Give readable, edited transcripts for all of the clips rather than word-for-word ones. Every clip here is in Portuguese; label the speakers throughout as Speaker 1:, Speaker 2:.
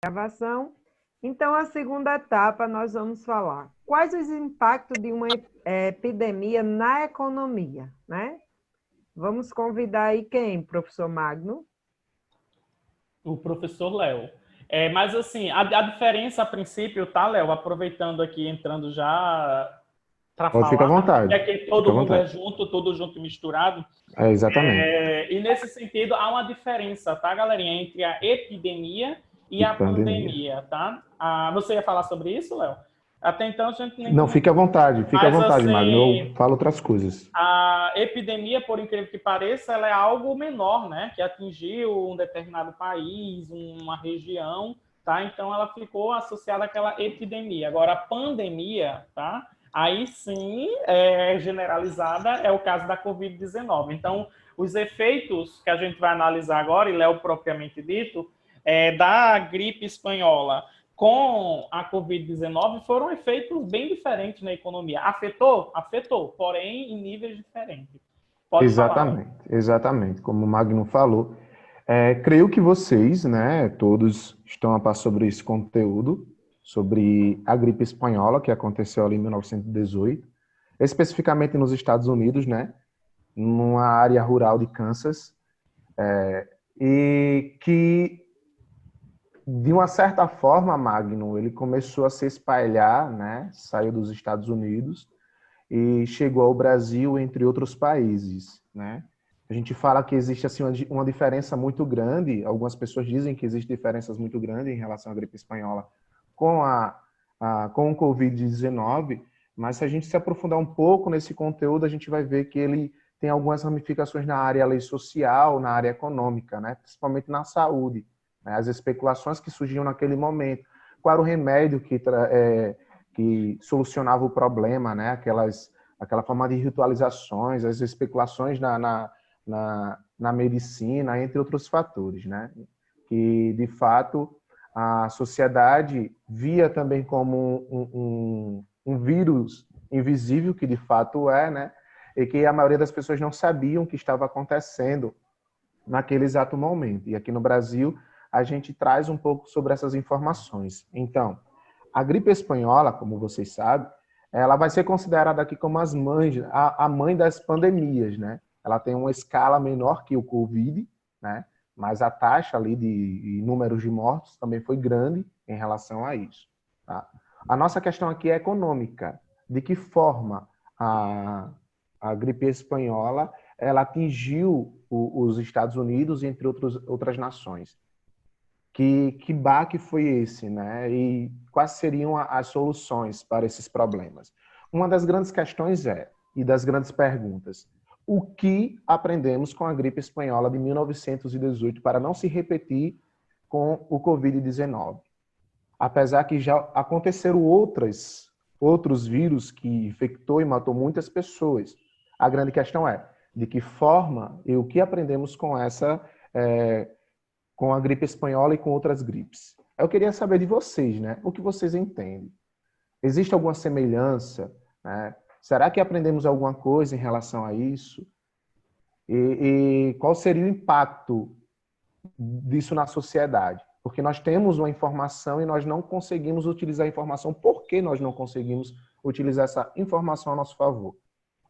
Speaker 1: Gravação. Então, a segunda etapa, nós vamos falar quais os impactos de uma epidemia na economia, né? Vamos convidar aí quem, professor Magno?
Speaker 2: O professor Léo. Mas assim, a diferença a princípio, tá, Léo? Aproveitando aqui, entrando já para
Speaker 3: Pode ficar à
Speaker 2: falar,
Speaker 3: vontade.
Speaker 2: é que
Speaker 3: Fica
Speaker 2: todo
Speaker 3: à
Speaker 2: mundo é
Speaker 3: vontade.
Speaker 2: junto, tudo junto e misturado.
Speaker 3: Exatamente.
Speaker 2: E nesse sentido, há uma diferença, tá, galerinha, entre a epidemia e
Speaker 3: E
Speaker 2: a
Speaker 3: pandemia.
Speaker 2: pandemia, tá? Você ia falar sobre isso, Léo? Até então a gente nem
Speaker 3: Não,
Speaker 2: comentou.
Speaker 3: fica à
Speaker 2: Mas
Speaker 3: vontade, Magno.
Speaker 2: assim,
Speaker 3: Eu falo outras coisas.
Speaker 2: a epidemia, por incrível que pareça, ela é algo menor, né? Que atingiu um determinado país, uma região, tá? Então ela ficou associada àquela epidemia. Agora a pandemia, tá? Aí sim é generalizada, é o caso da Covid-19. Então os efeitos que a gente vai analisar agora, e Léo propriamente dito, da gripe espanhola com a Covid-19 foram efeitos bem diferentes na economia. Afetou? Afetou, porém em níveis diferentes. Pode falar, Léo.
Speaker 3: Exatamente, exatamente. Como o Magno falou, creio que vocês, né, todos estão a par sobre esse conteúdo, sobre a gripe espanhola, que aconteceu ali em 1918, especificamente nos Estados Unidos, né, numa área rural de Kansas, e que de uma certa forma, Magno, ele começou a se espalhar, né? Saiu dos Estados Unidos e chegou ao Brasil, entre outros países, né? A gente fala que existe assim uma diferença muito grande. Algumas pessoas dizem que existem diferenças muito grandes em relação à gripe espanhola com com o Covid-19, mas se a gente se aprofundar um pouco nesse conteúdo, a gente vai ver que ele tem algumas ramificações na área lei social, na área econômica, né? Principalmente na saúde, né? As especulações que surgiam naquele momento. Qual era o remédio que solucionava o problema, né? Aquela forma de ritualizações, as especulações na medicina, entre outros fatores, né? Que, de fato, a sociedade via também como um vírus invisível, que de fato é, né? E que a maioria das pessoas não sabiam o que estava acontecendo naquele exato momento. E aqui no Brasil, a gente traz um pouco sobre essas informações. Então, a gripe espanhola, como vocês sabem, ela vai ser considerada aqui como a mãe das pandemias, né? Ela tem uma escala menor que o Covid, né? Mas a taxa ali de números de mortos também foi grande em relação a isso. Tá? A nossa questão aqui é econômica. De que forma a gripe espanhola ela atingiu os Estados Unidos, entre outras nações? Que baque foi esse, né? E quais seriam as soluções para esses problemas? Uma das grandes questões e das grandes perguntas, o que aprendemos com a gripe espanhola de 1918 para não se repetir com o Covid-19? Apesar que já aconteceram outros vírus que infectou e matou muitas pessoas. A grande questão é de que forma e o que aprendemos com com a gripe espanhola e com outras gripes. Eu queria saber de vocês, né? O que vocês entendem? Existe alguma semelhança? Né? Será que aprendemos alguma coisa em relação a isso? E qual seria o impacto disso na sociedade? Porque nós temos uma informação e nós não conseguimos utilizar a informação. Por que nós não conseguimos utilizar essa informação a nosso favor?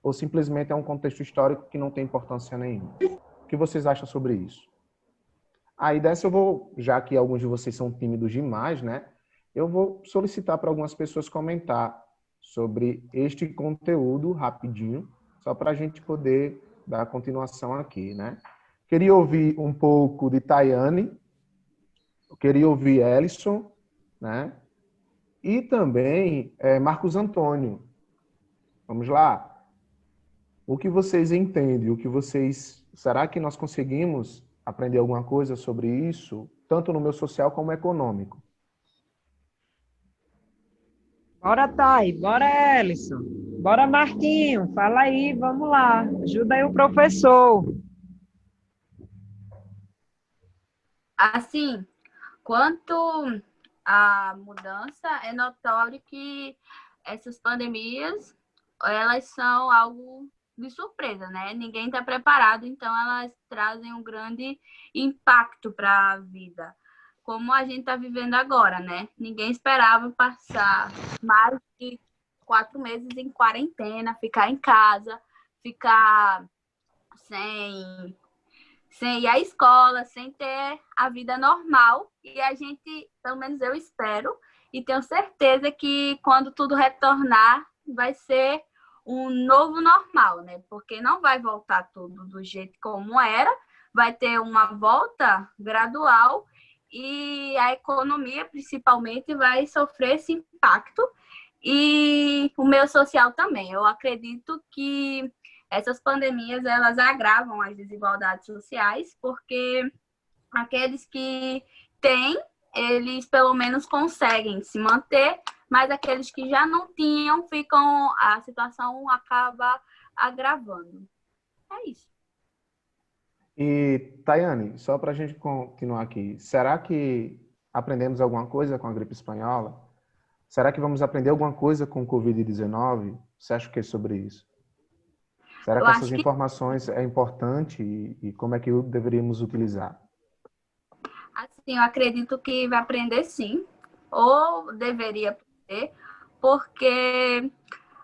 Speaker 3: Ou simplesmente é um contexto histórico que não tem importância nenhuma? O que vocês acham sobre isso? Aí dessa eu vou, já que alguns de vocês são tímidos demais, né? Eu vou solicitar para algumas pessoas comentar sobre este conteúdo rapidinho, só para a gente poder dar continuação aqui, né? Queria ouvir um pouco de Tayane, eu queria ouvir Ellison, né? E também Marcos Antônio. Vamos lá? O que vocês entendem? O que vocês... Será que nós conseguimos aprender alguma coisa sobre isso, tanto no meu social como econômico?
Speaker 1: Bora, Thay, bora, Ellison. Bora, Marquinho, fala aí, vamos lá. Ajuda aí o professor.
Speaker 4: Assim, quanto à mudança, é notório que essas pandemias, elas são algo de surpresa, né? Ninguém está preparado, então elas trazem um grande impacto para a vida. como a gente está vivendo agora, né? Ninguém esperava passar mais de 4 meses em quarentena, ficar em casa, ficar sem ir à escola, sem ter a vida normal. E a gente, pelo menos eu espero, e tenho certeza que quando tudo retornar, vai ser um novo normal, né? Porque não vai voltar tudo do jeito como era, vai ter uma volta gradual e a economia, principalmente, vai sofrer esse impacto. E o meio social também. Eu acredito que essas pandemias, elas agravam as desigualdades sociais, porque aqueles que têm, eles pelo menos conseguem se manter, mas aqueles que já não tinham, a situação acaba agravando. É isso.
Speaker 3: E, Tayane, só para a gente continuar aqui, será que aprendemos alguma coisa com a gripe espanhola? Será que vamos aprender alguma coisa com o Covid-19? Você acha o que sobre isso? Será
Speaker 4: Eu
Speaker 3: que essas
Speaker 4: acho que,
Speaker 3: informações é importante e como é que deveríamos utilizar?
Speaker 4: assim, eu acredito que vai aprender sim, ou deveria aprender, porque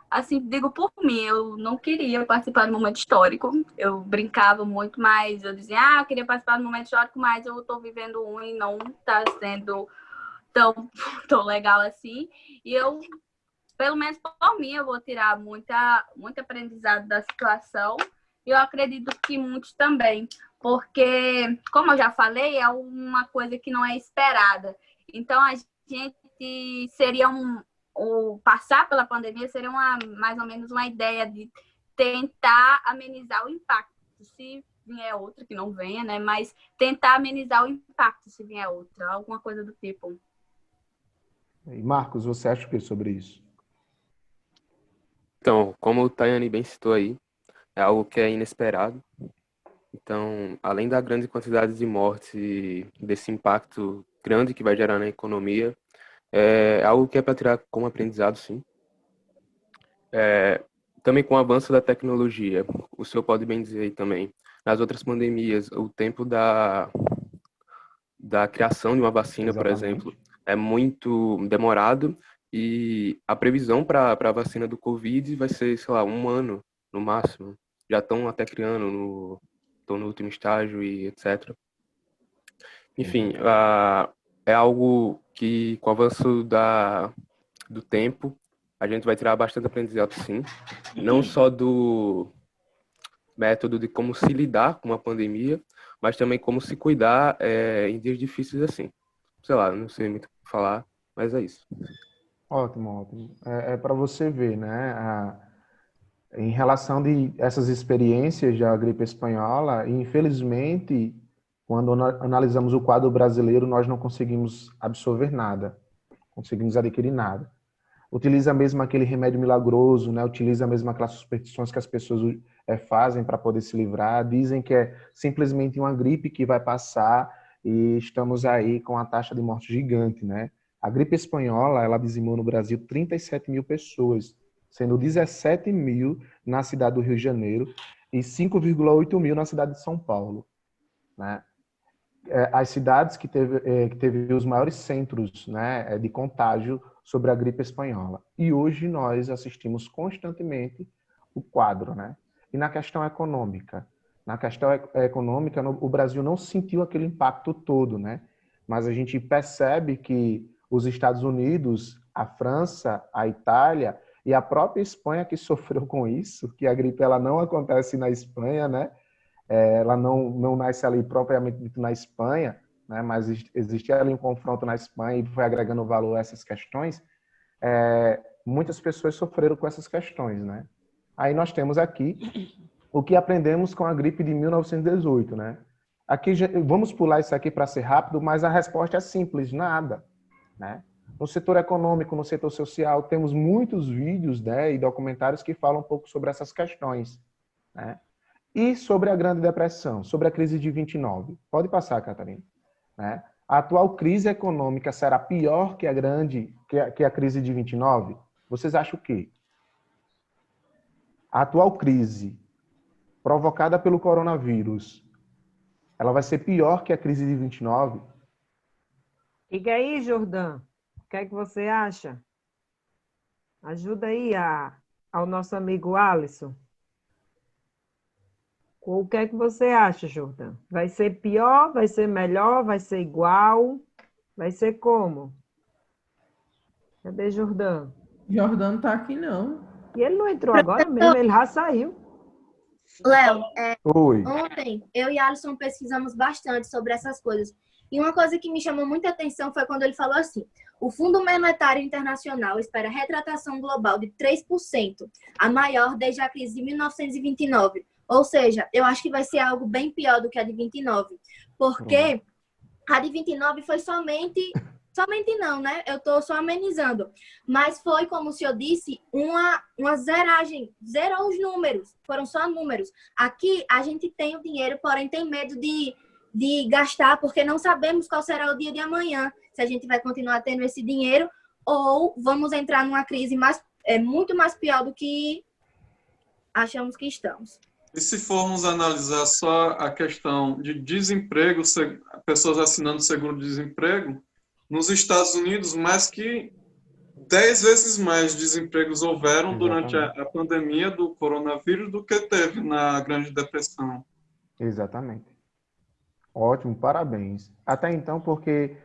Speaker 4: assim, digo por mim, eu não queria participar do momento histórico. Eu brincava muito, mas eu dizia, eu queria participar do momento histórico, mas eu estou vivendo um e não está sendo tão legal assim. E eu, pelo menos por mim, eu vou tirar muito aprendizado da situação. E eu acredito que muitos também, porque, como eu já falei, é uma coisa que não é esperada. Então, a gente seria o passar pela pandemia seria mais ou menos uma ideia de tentar amenizar o impacto, se vier outra, que não venha, né? Mas tentar amenizar o impacto se vier outra, alguma coisa do tipo.
Speaker 3: E Marcos, você acha o que sobre isso?
Speaker 5: Então, como o Tayane bem citou aí, é algo que é inesperado. Então, além da grande quantidade de mortes e desse impacto grande que vai gerar na economia, é algo que é para tirar como aprendizado, sim. Também com o avanço da tecnologia, o senhor pode bem dizer aí também, nas outras pandemias, o tempo da criação de uma vacina, por exemplo,
Speaker 3: Exatamente.
Speaker 5: é muito demorado e a previsão para a vacina do Covid vai ser, sei lá, 1 ano no máximo. Já estão até criando, estão no último estágio e etc. Enfim, é algo que, com o avanço do tempo, a gente vai tirar bastante aprendizado, sim. Não só do método de como se lidar com uma pandemia, mas também como se cuidar em dias difíceis assim. Sei lá, não sei muito o que falar, mas é isso.
Speaker 3: Ótimo, ótimo. É para você ver, né? Em relação de essas experiências da gripe espanhola, infelizmente, quando analisamos o quadro brasileiro, nós não conseguimos absorver nada, conseguimos adquirir nada. Utiliza mesmo aquele remédio milagroso, né? Utiliza mesmo aquelas superstições que as pessoas fazem para poder se livrar. Dizem que é simplesmente uma gripe que vai passar e estamos aí com a taxa de morte gigante, né? A gripe espanhola, ela dizimou no Brasil 37 mil pessoas, sendo 17 mil na cidade do Rio de Janeiro e 5,8 mil na cidade de São Paulo, né? As cidades que teve os maiores centros, né, de contágio sobre a gripe espanhola. E hoje nós assistimos constantemente o quadro, né? E na questão econômica, o Brasil não sentiu aquele impacto todo, né? Mas a gente percebe que os Estados Unidos, a França, a Itália e a própria Espanha que sofreu com isso, que a gripe ela não acontece na Espanha, né? Ela não nasce ali propriamente dito na Espanha, né, mas existe ali um confronto na Espanha e foi agregando valor a essas questões. Muitas pessoas sofreram com essas questões, né? Aí nós temos aqui o que aprendemos com a gripe de 1918, né? Aqui vamos pular isso aqui para ser rápido, mas a resposta é simples, nada, né? No setor econômico, no setor social, temos muitos vídeos, né, e documentários que falam um pouco sobre essas questões, né? E sobre a Grande Depressão, sobre a crise de 29. Pode passar, Catarina. Né? A atual crise econômica será pior que a crise de 29? Vocês acham o quê? A atual crise provocada pelo coronavírus, ela vai ser pior que a crise de 29?
Speaker 1: Diga aí, Jordão, o que é que você acha? Ajuda aí ao nosso amigo Alisson. O que é que você acha, Jordão? Vai ser pior? Vai ser melhor? Vai ser igual? Vai ser como? Cadê Jordão?
Speaker 6: Jordano tá aqui, não.
Speaker 1: E ele não entrou agora mesmo, ele já saiu.
Speaker 4: Léo,
Speaker 3: Oi.
Speaker 4: ontem eu e Alisson pesquisamos bastante sobre essas coisas. E uma coisa que me chamou muita atenção foi quando ele falou assim: o Fundo Monetário Internacional espera retratação global de 3%, a maior desde a crise de 1929. Ou seja, eu acho que vai ser algo bem pior do que a de 29, porque a de 29 foi somente não, né? Eu estou só amenizando. Mas foi, como o senhor disse, uma zeragem. Zerou os números. Foram só números. Aqui, a gente tem o dinheiro, porém tem medo de gastar, porque não sabemos qual será o dia de amanhã. Se a gente vai continuar tendo esse dinheiro ou vamos entrar numa crise muito mais pior do que achamos que estamos.
Speaker 7: E se formos analisar só a questão de desemprego, pessoas assinando seguro-desemprego, nos Estados Unidos, mais que 10 vezes mais desempregos houveram durante a pandemia do coronavírus do que teve na Grande Depressão.
Speaker 3: Exatamente. Ótimo, parabéns. Até então, porque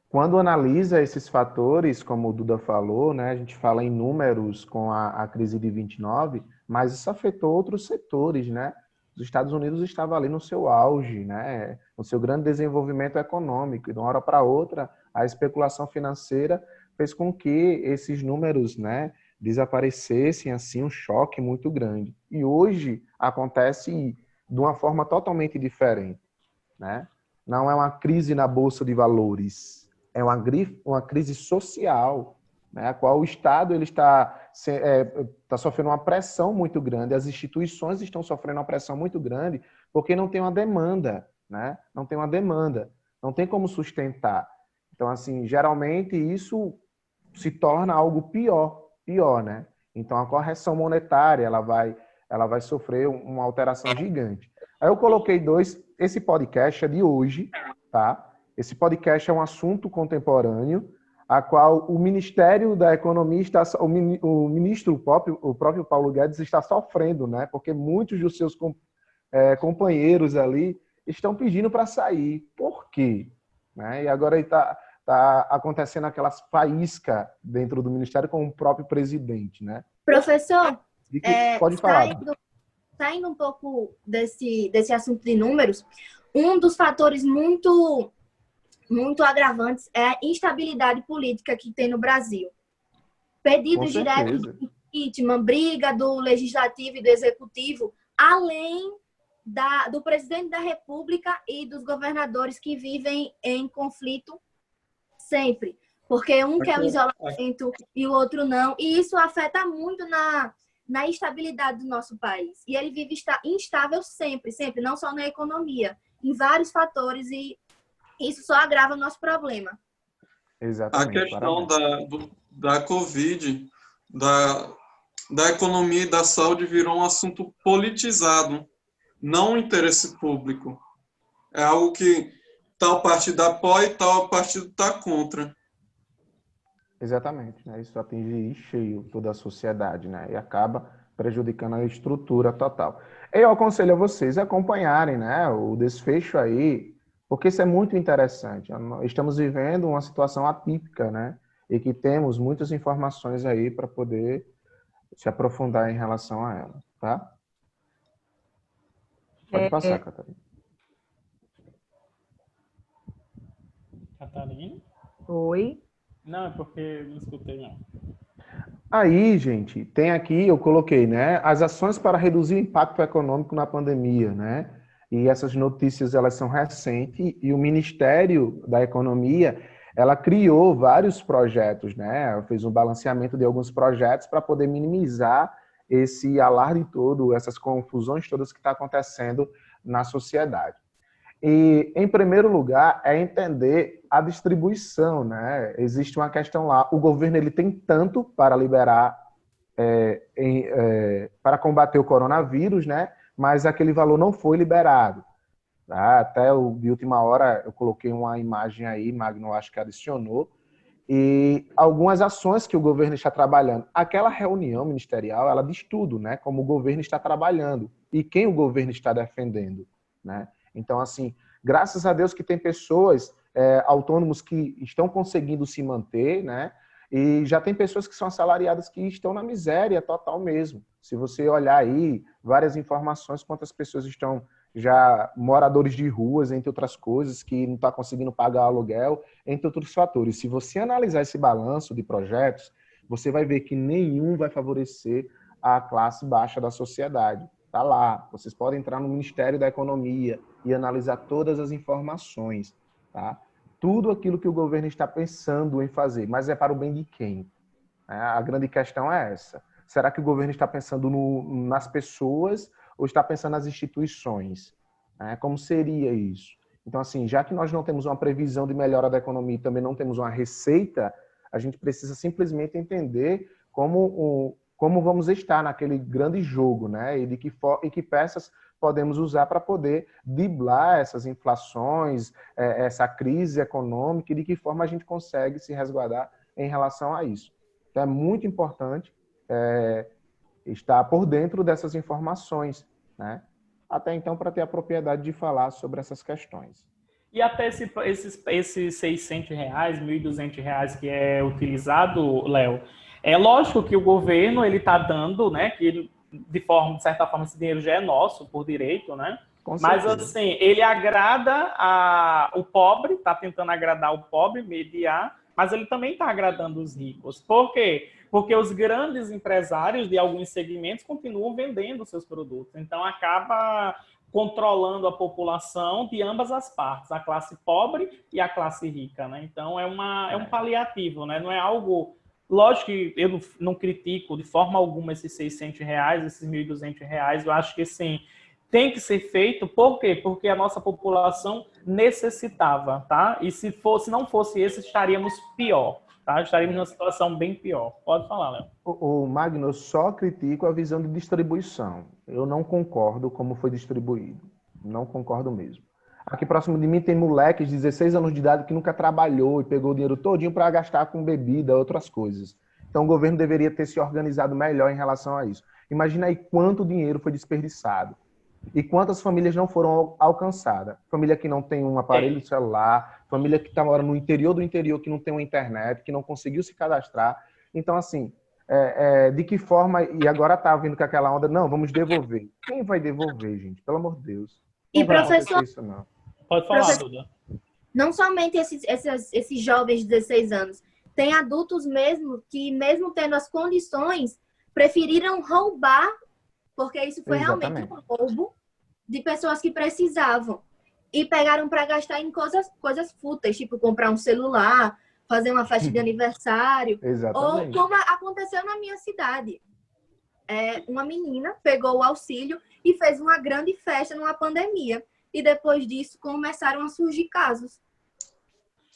Speaker 3: quando analisa esses fatores, como o Duda falou, né, a gente fala em números com a crise de 29, mas isso afetou outros setores, né? Os Estados Unidos estavam ali no seu auge, né? No seu grande desenvolvimento econômico, e de uma hora para outra, a especulação financeira fez com que esses números, né, desaparecessem, assim, um choque muito grande. E hoje acontece de uma forma totalmente diferente, né? Não é uma crise na Bolsa de Valores, é uma crise social, né, a qual o Estado ele está sofrendo uma pressão muito grande, as instituições estão sofrendo uma pressão muito grande, porque não tem uma demanda, né? Não tem uma demanda, não tem como sustentar. Então, assim, geralmente isso se torna algo pior, né? Então, a correção monetária, ela vai sofrer uma alteração gigante. Aí eu coloquei esse podcast é de hoje, tá? Esse podcast é um assunto contemporâneo, a qual o Ministério da Economia o ministro, o próprio Paulo Guedes está sofrendo, né? Porque muitos dos seus companheiros ali estão pedindo para sair. Por quê? Né? E agora está acontecendo aquelas faíscas dentro do Ministério com o próprio presidente, né?
Speaker 4: Professor,
Speaker 3: pode falar.
Speaker 4: Saindo um pouco desse assunto de números, um dos fatores muito agravantes é a instabilidade política que tem no Brasil. Pedidos diretos de impeachment, briga do Legislativo e do Executivo, além do presidente da República e dos governadores que vivem em conflito sempre. Porque um quer o isolamento e o outro não. E isso afeta muito na estabilidade do nosso país. E ele vive instável sempre, não só na economia, em vários fatores, e isso só agrava o nosso problema.
Speaker 3: Exatamente.
Speaker 7: A questão da Covid, da economia e da saúde virou um assunto politizado, não um interesse público. É algo que tal partido apoia e tal partido está contra.
Speaker 3: Exatamente, né? Isso atinge em cheio toda a sociedade, né? E acaba prejudicando a estrutura total. Eu aconselho a vocês a acompanharem, né, o desfecho aí, porque isso é muito interessante. Estamos vivendo uma situação atípica, né? E que temos muitas informações aí para poder se aprofundar em relação a ela, tá? Pode passar, Catarina.
Speaker 2: Catarina?
Speaker 1: Oi.
Speaker 2: Não, é porque não escutei, não.
Speaker 3: Aí, gente, tem aqui, eu coloquei, né, as ações para reduzir o impacto econômico na pandemia, né? E essas notícias, elas são recentes, e o Ministério da Economia, ela criou vários projetos, né? Ela fez um balanceamento de alguns projetos para poder minimizar esse alarde todo, essas confusões todas que estão acontecendo na sociedade. E, em primeiro lugar, é entender a distribuição, né? Existe uma questão lá, o governo ele tem tanto para liberar, para combater o coronavírus, né? Mas aquele valor não foi liberado. Tá? Até de última hora eu coloquei uma imagem aí, Magno acho que adicionou, e algumas ações que o governo está trabalhando. Aquela reunião ministerial, ela diz tudo, né? Como o governo está trabalhando e quem o governo está defendendo, né? Então, assim, graças a Deus que tem pessoas autônomos que estão conseguindo se manter, né? E já tem pessoas que são assalariadas que estão na miséria total mesmo. Se você olhar aí, várias informações, quantas pessoas estão já moradores de ruas, entre outras coisas, que não está conseguindo pagar aluguel, entre outros fatores. Se você analisar esse balanço de projetos, você vai ver que nenhum vai favorecer a classe baixa da sociedade. Está lá. Vocês podem entrar no Ministério da Economia e analisar todas as informações, tá? Tudo aquilo que o governo está pensando em fazer, mas é para o bem de quem? A grande questão é essa. Será que o governo está pensando nas pessoas ou está pensando nas instituições? Como seria isso? Então, assim, já que nós não temos uma previsão de melhora da economia e também não temos uma receita, a gente precisa simplesmente entender como vamos estar naquele grande jogo, né? E que peças podemos usar para poder driblar essas inflações, essa crise econômica, e de que forma a gente consegue se resguardar em relação a isso. Então, é muito importante estar por dentro dessas informações, né? Até então, para ter a propriedade de falar sobre essas questões.
Speaker 2: E até esses R$ 600, R$ 1.200 que é utilizado, Léo, é lógico que o governo ele está dando, né? Que ele, de certa forma, esse dinheiro já é nosso por direito, né? Mas assim, ele agrada o pobre, está tentando agradar o pobre, mediar, mas ele também está agradando os ricos. Por quê? Porque os grandes empresários de alguns segmentos continuam vendendo seus produtos. Então, acaba controlando a população de ambas as partes, a classe pobre e a classe rica, né? Então, é um paliativo, né? Não é algo... Lógico que eu não critico de forma alguma esses R$ 600, esses R$ 1.200. Eu acho que, sim, tem que ser feito. Por quê? Porque a nossa população necessitava, tá? E se não fosse esse, estaríamos pior, tá? Estaríamos numa situação bem pior. Pode falar, Léo.
Speaker 3: O Magno, eu só critico a visão de distribuição. Eu não concordo como foi distribuído. Não concordo mesmo. Aqui próximo de mim tem moleques de 16 anos de idade que nunca trabalhou e pegou o dinheiro todinho para gastar com bebida, outras coisas. Então o governo deveria ter se organizado melhor em relação a isso. Imagina aí quanto dinheiro foi desperdiçado. E quantas famílias não foram alcançadas? Família que não tem um aparelho celular, família que está morando no interior do interior, que não tem uma internet, que não conseguiu se cadastrar. Então, assim, de que forma... E agora está vindo com aquela onda, não, vamos devolver. Quem vai devolver, gente? Pelo amor de Deus.
Speaker 4: Não vai professor...
Speaker 3: isso, não.
Speaker 2: Pode falar, Duda.
Speaker 4: Não somente esses jovens de 16 anos, tem adultos mesmo que, mesmo tendo as condições, preferiram roubar, porque isso foi realmente um roubo de pessoas que precisavam. E pegaram para gastar em coisas fúteis, tipo comprar um celular, fazer uma festa de aniversário.
Speaker 3: Exatamente.
Speaker 4: Ou como aconteceu na minha cidade. Uma menina pegou o auxílio e fez uma grande festa numa pandemia. E depois disso começaram a surgir casos.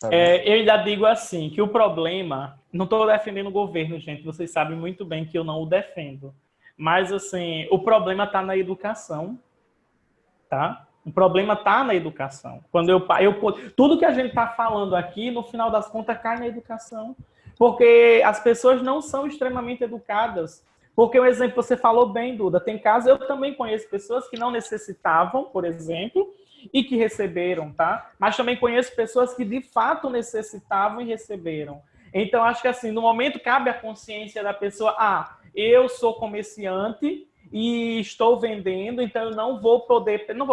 Speaker 2: Eu ainda digo assim, que o problema... Não estou defendendo o governo, gente. Vocês sabem muito bem que eu não o defendo. Mas, assim, o problema está na educação. Tá? O problema está na educação. Tudo que a gente está falando aqui, no final das contas, cai na educação. Porque as pessoas não são extremamente educadas. Porque, um exemplo, você falou bem, Duda, tem casos, eu também conheço pessoas que não necessitavam, por exemplo, e que receberam, tá? Mas também conheço pessoas que, de fato, necessitavam e receberam. Então, acho que, assim, no momento cabe a consciência da pessoa, eu sou comerciante e estou vendendo, então eu não vou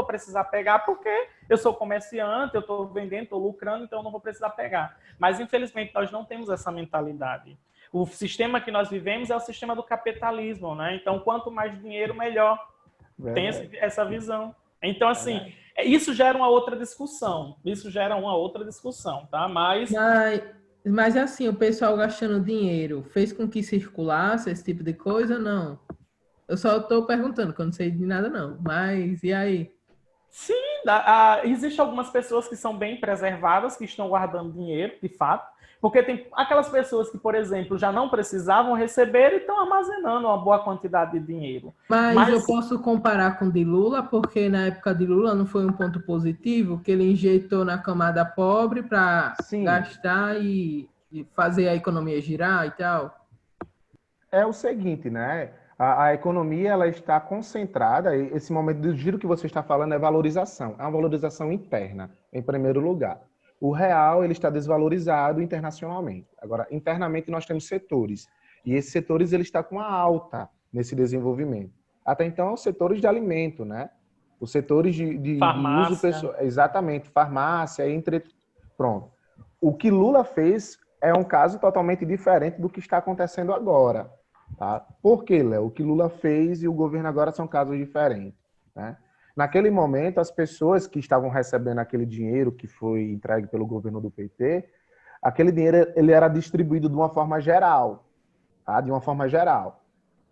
Speaker 2: precisar pegar, porque eu sou comerciante, eu estou vendendo, estou lucrando, então eu não vou precisar pegar. Mas, infelizmente, nós não temos essa mentalidade. O sistema que nós vivemos é o sistema do capitalismo, né? Então, quanto mais dinheiro, melhor. Tem essa visão. Então, assim, isso gera uma outra discussão. Tá?
Speaker 6: Mas assim, o pessoal gastando dinheiro fez com que circulasse esse tipo de coisa, não? Eu só estou perguntando, que eu não sei de nada, não. Mas, e aí?
Speaker 2: Sim, Existem algumas pessoas que são bem preservadas, que estão guardando dinheiro, de fato, porque tem aquelas pessoas que, por exemplo, já não precisavam receber e estão armazenando uma boa quantidade de dinheiro.
Speaker 6: Mas eu posso comparar com o de Lula, porque na época de Lula não foi um ponto positivo, que ele injetou na camada pobre para gastar e fazer a economia girar e tal?
Speaker 3: É o seguinte, né? A economia ela está concentrada, e esse momento do giro que você está falando é valorização. É uma valorização interna, em primeiro lugar. O real ele está desvalorizado internacionalmente. Agora, internamente nós temos setores, e esses setores ele está com uma alta nesse desenvolvimento. Até então, os setores de alimento, né? Os setores de uso pessoal, exatamente, farmácia, pronto. O que Lula fez é um caso totalmente diferente do que está acontecendo agora. Tá? Por quê, Léo? O que Lula fez e o governo agora são casos diferentes. Né? Naquele momento, as pessoas que estavam recebendo aquele dinheiro que foi entregue pelo governo do PT, aquele dinheiro ele era distribuído de uma forma geral. Tá? De uma forma geral.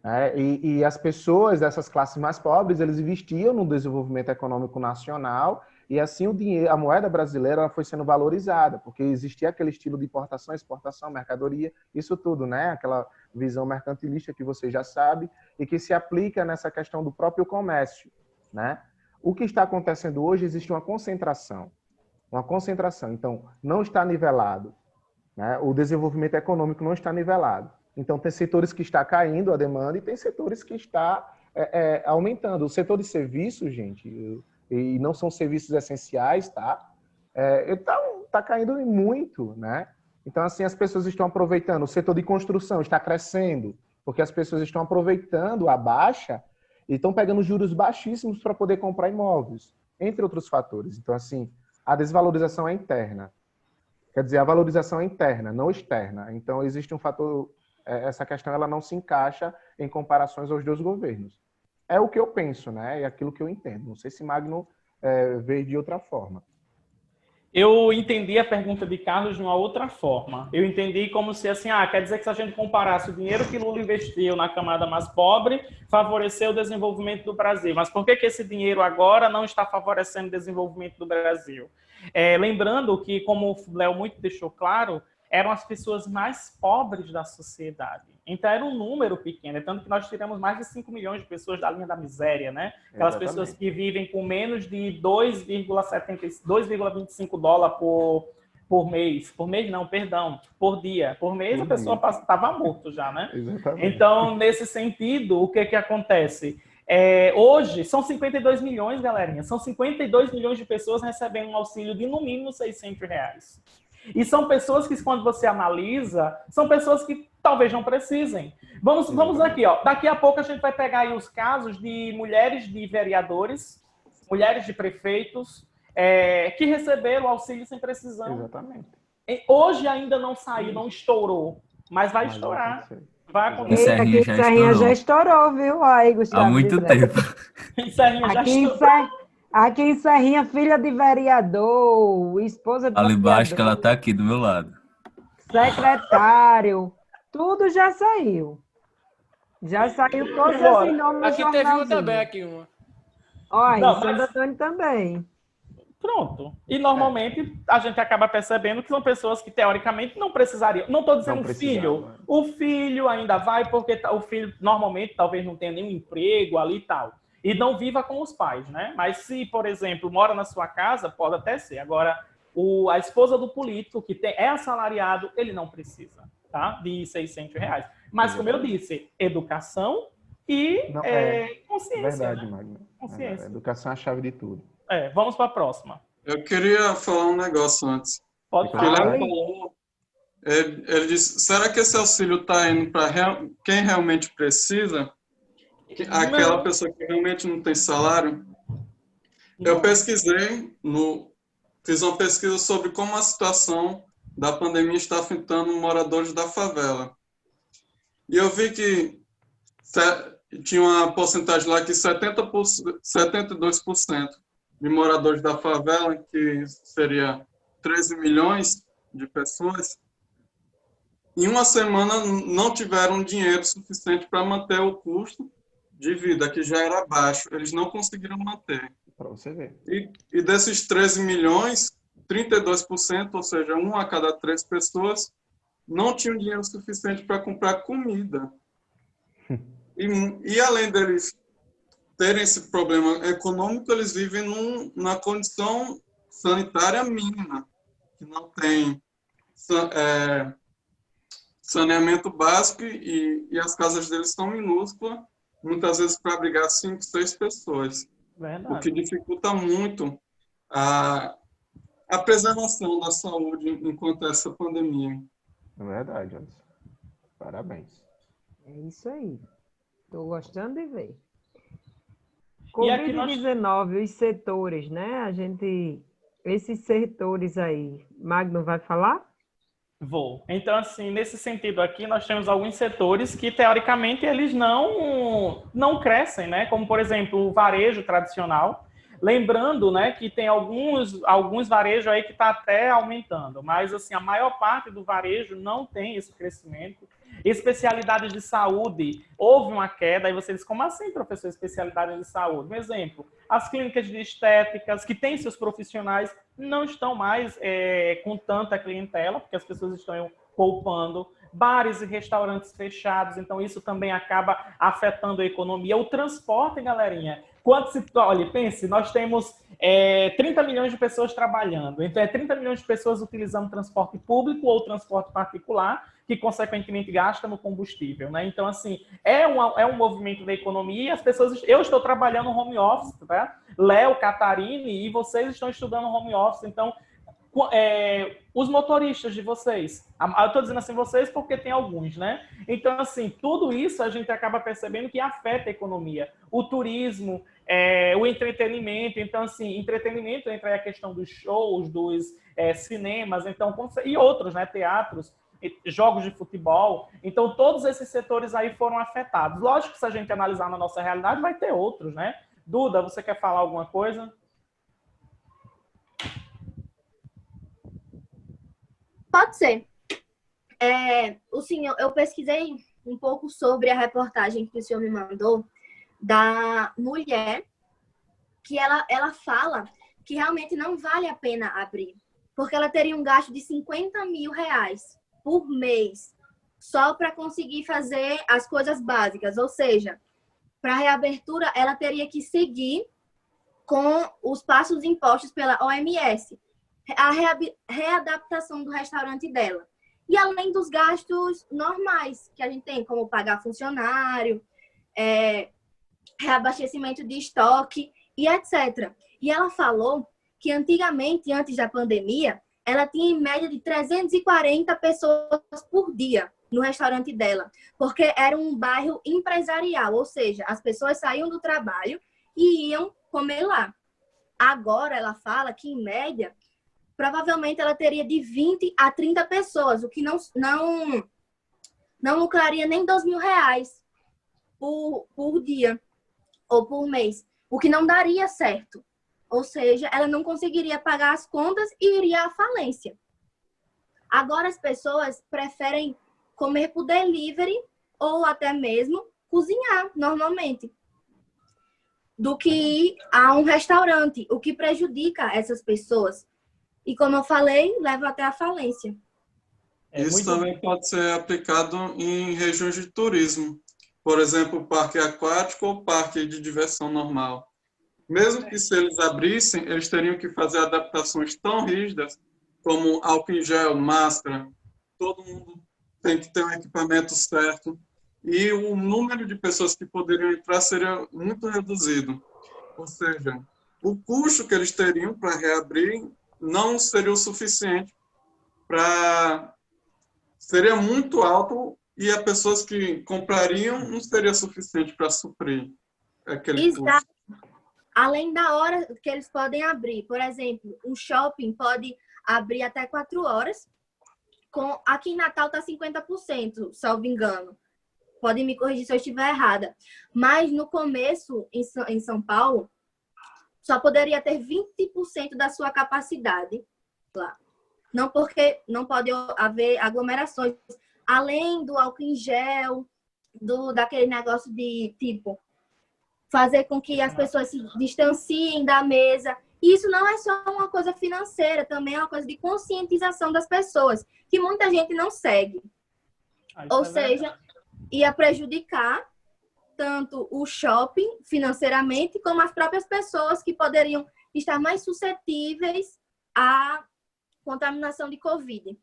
Speaker 3: Né? E as pessoas dessas classes mais pobres, eles investiam no desenvolvimento econômico nacional e assim o dinheiro, a moeda brasileira ela foi sendo valorizada, porque existia aquele estilo de importação, exportação, mercadoria, isso tudo, né? Aquela visão mercantilista que você já sabe e que se aplica nessa questão do próprio comércio, né? O que está acontecendo hoje, existe uma concentração. Então, não está nivelado, né? O desenvolvimento econômico não está nivelado. Então, tem setores que está caindo a demanda e tem setores que está aumentando. O setor de serviços, gente, e não são serviços essenciais, tá? Tá caindo muito, né? Então, assim, as pessoas estão aproveitando. O setor de construção está crescendo, porque as pessoas estão aproveitando a baixa e estão pegando juros baixíssimos para poder comprar imóveis, entre outros fatores. Então, assim, a desvalorização é interna. Quer dizer, a valorização é interna, não externa. Então, existe um fator... Essa questão ela não se encaixa em comparações aos dois governos. É o que eu penso, né? É aquilo que eu entendo. Não sei se Magno vê de outra forma.
Speaker 2: Eu entendi a pergunta de Carlos de uma outra forma. Eu entendi como se, assim, quer dizer que se a gente comparasse o dinheiro que Lula investiu na camada mais pobre, favoreceu o desenvolvimento do Brasil. Mas por que esse dinheiro agora não está favorecendo o desenvolvimento do Brasil? Lembrando que, como o Léo muito deixou claro, eram as pessoas mais pobres da sociedade. Então, era um número pequeno. Tanto que nós tiramos mais de 5 milhões de pessoas da linha da miséria, né? Aquelas pessoas que vivem com menos de 2,25 dólares por mês. Por mês não, perdão. Por dia. Por mês a pessoa estava morto já, né?
Speaker 3: Exatamente.
Speaker 2: Então, nesse sentido, o que acontece? Hoje, são 52 milhões, galerinha. São 52 milhões de pessoas recebendo um auxílio de, no mínimo, R$600. E são pessoas que, quando você analisa, são pessoas que talvez não precisem. Vamos aqui, ó. Daqui a pouco a gente vai pegar aí os casos de mulheres de vereadores, mulheres de prefeitos, que receberam auxílio sem precisão.
Speaker 3: Exatamente.
Speaker 2: Hoje ainda não saiu, não estourou, mas vai estourar. Vai
Speaker 1: acontecer. Aqui em Serrinha já estourou, viu? Aí, Gustavo,
Speaker 8: há muito tempo.
Speaker 2: Em Serrinha já estourou.
Speaker 1: Aqui em Serrinha, filha de vereador, esposa de
Speaker 8: ali embaixo
Speaker 1: vereador,
Speaker 8: que ela tá aqui do meu lado.
Speaker 1: Secretário, tudo já saiu. Já saiu todos esses nomes no
Speaker 9: Aqui teve uma também, aqui uma.
Speaker 1: Olha, em Santo Antônio também.
Speaker 2: Pronto. E normalmente a gente acaba percebendo que são pessoas que teoricamente não precisariam. Não estou dizendo filho. O filho ainda vai porque o filho normalmente talvez não tenha nenhum emprego ali e tal. E não viva com os pais, né? Mas se, por exemplo, mora na sua casa, pode até ser. Agora, a esposa do político que é assalariado, ele não precisa, tá? De R$600. Mas, como eu disse, educação e consciência.
Speaker 3: Verdade,
Speaker 2: né?
Speaker 3: Magno.
Speaker 2: Consciência.
Speaker 3: Educação é a chave de tudo.
Speaker 2: Vamos para a próxima.
Speaker 7: Eu queria falar um negócio antes.
Speaker 2: Pode
Speaker 7: falar.
Speaker 2: falar.
Speaker 7: Ele disse, será que esse auxílio está indo para quem realmente precisa? Aquela pessoa que realmente não tem salário? Eu pesquisei, fiz uma pesquisa sobre como a situação da pandemia está afetando moradores da favela. E eu vi que tinha uma porcentagem lá que 72% de moradores da favela, que seria 13 milhões de pessoas, em uma semana não tiveram dinheiro suficiente para manter o custo de vida, que já era baixo, eles não conseguiram manter.
Speaker 3: Para você ver.
Speaker 7: E desses 13 milhões, 32%, ou seja, 1 a cada 3 pessoas, não tinham dinheiro suficiente para comprar comida. E além deles terem esse problema econômico, eles vivem numa condição sanitária mínima, que não tem saneamento básico e as casas deles são minúsculas, muitas vezes para abrigar 5, 6 pessoas.
Speaker 2: Verdade.
Speaker 7: O que dificulta muito a preservação da saúde enquanto essa pandemia.
Speaker 3: É verdade, Alisson. Parabéns.
Speaker 1: É isso aí. Estou gostando de ver.
Speaker 2: E aqui nós-
Speaker 1: Covid-19, os setores, né? Esses setores aí, Magno vai falar?
Speaker 2: Vou. Então, assim, nesse sentido aqui, nós temos alguns setores que, teoricamente, eles não crescem, né? Como, por exemplo, o varejo tradicional. Lembrando, né, que tem alguns varejos aí que está até aumentando, mas, assim, a maior parte do varejo não tem esse crescimento. Especialidades de saúde, houve uma queda, aí você diz, como assim, professor, especialidades de saúde? Um exemplo, as clínicas de estéticas, que têm seus profissionais, não estão mais com tanta clientela, porque as pessoas estão poupando, bares e restaurantes fechados, então isso também acaba afetando a economia. O transporte, galerinha, olha, pense, nós temos 30 milhões de pessoas trabalhando, então 30 milhões de pessoas utilizando transporte público ou transporte particular, que consequentemente gasta no combustível, né? Então, assim, é um movimento da economia e as pessoas... Eu estou trabalhando no home office, tá? Léo, Catarine, e vocês estão estudando home office, então... os motoristas de vocês, eu estou dizendo assim vocês porque tem alguns, né? Então, assim, tudo isso a gente acaba percebendo que afeta a economia. O turismo, o entretenimento, então, assim, entretenimento entra aí a questão dos shows, dos cinemas, então, e outros, né? Teatros, jogos de futebol. Então, todos esses setores aí foram afetados. Lógico que se a gente analisar na nossa realidade, vai ter outros, né? Duda, você quer falar alguma coisa?
Speaker 8: Pode ser. Eu pesquisei um pouco sobre a reportagem que o senhor me mandou da mulher, que ela fala que realmente não vale a pena abrir, porque ela teria um gasto de 50 mil reais por mês só para conseguir fazer as coisas básicas, ou seja, para a reabertura ela teria que seguir com os passos impostos pela OMS, a readaptação do restaurante dela. E além dos gastos normais que a gente tem, como pagar funcionário, reabastecimento de estoque e etc. E ela falou que antigamente, antes da pandemia, ela tinha em média de 340 pessoas por dia no restaurante dela, porque era um bairro empresarial, ou seja, as pessoas saíam do trabalho e iam comer lá. Agora ela fala que, em média, provavelmente ela teria de 20 a 30 pessoas, o que não lucraria nem 2 mil reais por dia ou por mês, o que não daria certo. Ou seja, ela não conseguiria pagar as contas e iria à falência. Agora as pessoas preferem comer por delivery ou até mesmo cozinhar normalmente, do que ir a um restaurante, o que prejudica essas pessoas. E, como eu falei, leva até a falência.
Speaker 7: Isso também pode ser aplicado em regiões de turismo. Por exemplo, parque aquático ou parque de diversão normal. Mesmo que se eles abrissem, eles teriam que fazer adaptações tão rígidas como álcool em gel, máscara. Todo mundo tem que ter um equipamento certo. E o número de pessoas que poderiam entrar seria muito reduzido. Ou seja, o custo que eles teriam para reabrir não seria o suficiente seria muito alto e as pessoas que comprariam não seria suficiente para suprir aquele custo.
Speaker 8: Além da hora que eles podem abrir. Por exemplo, um shopping pode abrir até 4 horas. Aqui em Natal está 50%, salvo engano. Podem me corrigir se eu estiver errada. Mas no começo, em São Paulo, só poderia ter 20% da sua capacidade lá. Não porque não pode haver aglomerações. Além do álcool em gel, daquele negócio de tipo fazer com que as pessoas se distanciem da mesa. E isso não é só uma coisa financeira, também é uma coisa de conscientização das pessoas, que muita gente não segue. Ou seja, ia prejudicar tanto o shopping financeiramente, como as próprias pessoas que poderiam estar mais suscetíveis à contaminação de Covid.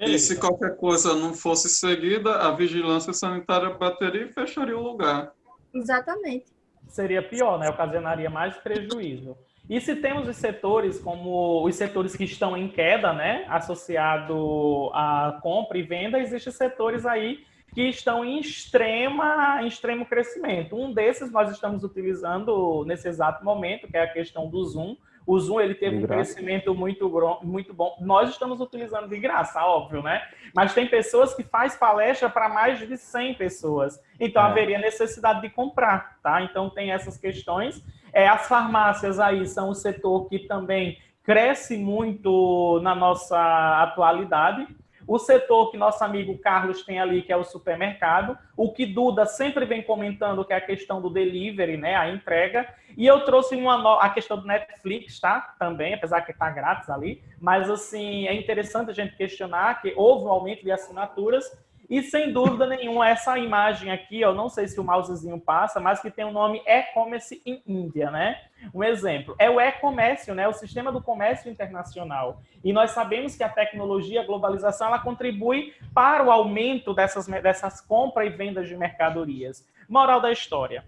Speaker 7: E se qualquer coisa não fosse seguida, a vigilância sanitária bateria e fecharia o lugar.
Speaker 8: Exatamente.
Speaker 2: Seria pior, né? Ocasionaria mais prejuízo. E se temos os setores, como os setores que estão em queda, né? Associado à compra e venda, existem setores aí que estão em extremo crescimento. Um desses nós estamos utilizando nesse exato momento, que é a questão do Zoom. O Zoom ele teve um crescimento muito bom. Nós estamos utilizando de graça, óbvio, né? Mas tem pessoas que faz palestra para mais de 100 pessoas. Então, haveria necessidade de comprar, tá? Então, tem essas questões. As farmácias aí são um setor que também cresce muito na nossa atualidade. O setor que nosso amigo Carlos tem ali, que é o supermercado. O que Duda sempre vem comentando, que é a questão do delivery, né? A entrega. E eu trouxe a questão do Netflix, tá? Também, apesar que está grátis ali. Mas, assim, é interessante a gente questionar que houve um aumento de assinaturas. E, sem dúvida nenhuma, essa imagem aqui, eu não sei se o mousezinho passa, mas que tem o nome e-commerce in Índia, né? Um exemplo, é o e-comércio, né? O sistema do comércio internacional. E nós sabemos que a tecnologia, a globalização, ela contribui para o aumento dessas compras e vendas de mercadorias. Moral da história.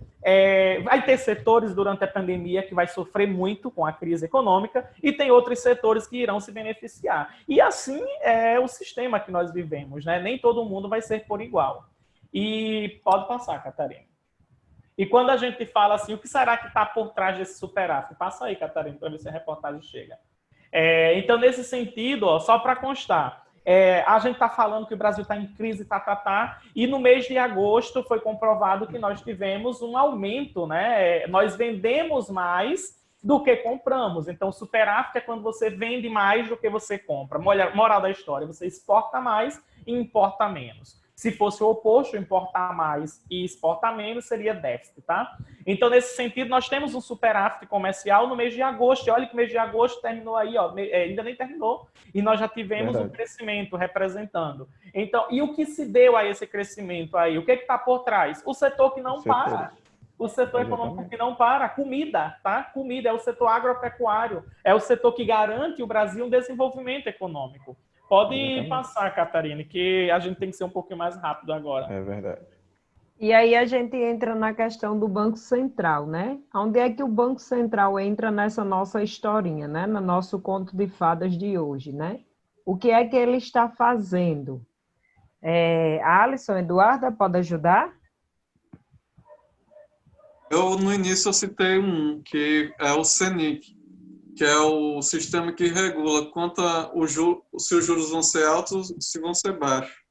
Speaker 2: Vai ter setores durante a pandemia que vai sofrer muito com a crise econômica e tem outros setores que irão se beneficiar. E assim é o sistema que nós vivemos, né? Nem todo mundo vai ser por igual. E pode passar, Catarina. E quando a gente fala assim, o que será que está por trás desse superávit? Passa aí, Catarina, para ver se a reportagem chega. Então, nesse sentido, ó, só para constar, a gente está falando que o Brasil está em crise, e no mês de agosto foi comprovado que nós tivemos um aumento, né? Nós vendemos mais do que compramos. Então, superávit é quando você vende mais do que você compra. Moral da história, você exporta mais e importa menos. Se fosse o oposto, importar mais e exportar menos, seria déficit, tá? Então, nesse sentido, nós temos um superávit comercial no mês de agosto. E olha que o mês de agosto terminou aí, ó, ainda nem terminou. E nós já tivemos um crescimento representando. Então, e o que se deu a esse crescimento aí? O que está por trás? O setor que não para. O setor econômico que não para. Comida, tá? Comida é o setor agropecuário. É o setor que garante ao Brasil um desenvolvimento econômico. Pode passar, Catarina, que a gente tem que ser um pouquinho mais rápido agora.
Speaker 3: É verdade.
Speaker 1: E aí a gente entra na questão do Banco Central, né? Onde é que o Banco Central entra nessa nossa historinha, né? No nosso conto de fadas de hoje, né? O que é que ele está fazendo? Alisson, Eduarda, pode ajudar?
Speaker 7: No início, eu citei que é o Senic, que é o sistema que regula se os juros vão ser altos ou se vão ser baixos.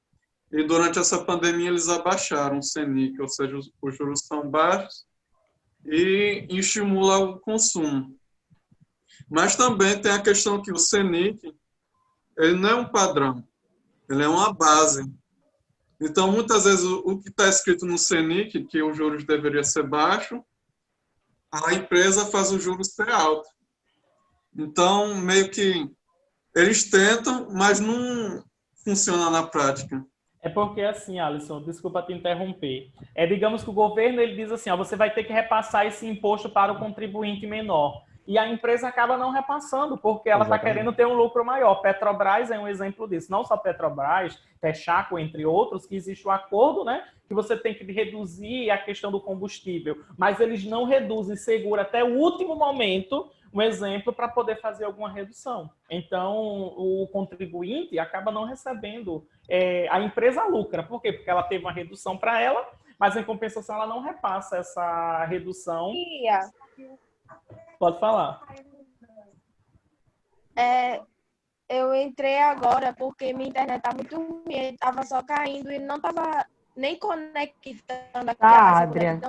Speaker 7: E durante essa pandemia eles abaixaram o Senic, ou seja, os juros são baixos e estimula o consumo. Mas também tem a questão que o Senic, ele não é um padrão, ele é uma base. Então, muitas vezes, o que está escrito no Senic, que os juros deveriam ser baixos, a empresa faz os juros ser alto. Então, meio que eles tentam, mas não funciona na prática.
Speaker 2: É porque assim, Alisson, desculpa te interromper. Digamos que o governo ele diz assim, ó, você vai ter que repassar esse imposto para o contribuinte menor. E a empresa acaba não repassando, porque ela está querendo ter um lucro maior. Petrobras é um exemplo disso. Não só Petrobras, Texaco, entre outros, que existe o acordo, né? Que você tem que reduzir a questão do combustível. Mas eles não reduzem, segura até o último momento um exemplo para poder fazer alguma redução. Então, o contribuinte acaba não recebendo. A empresa lucra. Por quê? Porque ela teve uma redução para ela, mas em compensação ela não repassa essa redução. Pode falar.
Speaker 9: Eu entrei agora porque minha internet está muito ruim, estava só caindo e não estava nem conectando aqui.
Speaker 1: Adria,